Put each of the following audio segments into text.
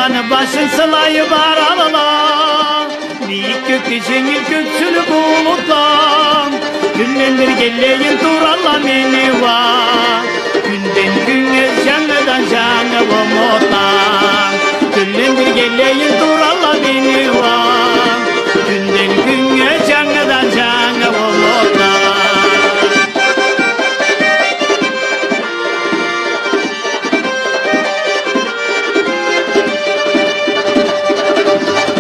Tuğlanı başın sılayı baralala, büyük gökte jengil köksülü bulutla. Günlendir geleyin turalla meni var, günden güne canlıdan canı umutlan. Günlendir geleyin turalla meni var, günden güne canlıdan canı umutlan.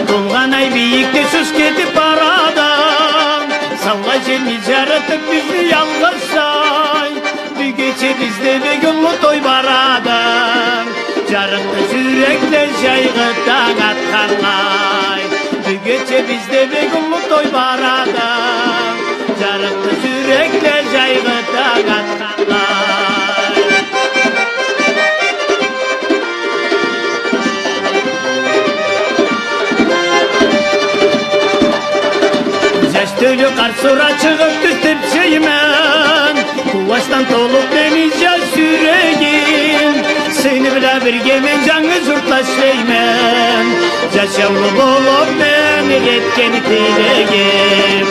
Tulganay büyükte söz ketip baradan, salla jelmi jaratıp bizi yalgarsay. Bir gece bizde bir günlü toy baradan, jarıklı yürekte jaygıdan atkanlay. Bir gece bizde bir günlü toy baradan, jarıklı yürekte jaygıdan atkanlay. Tölü kar sura çıkıp düştüm şeymen, kuvaştan dolup deniz yaş yüreğim. Seni bile bir gemin canı zurtlaşaymen, yaşamlı bulup beni yetkeni dileğim.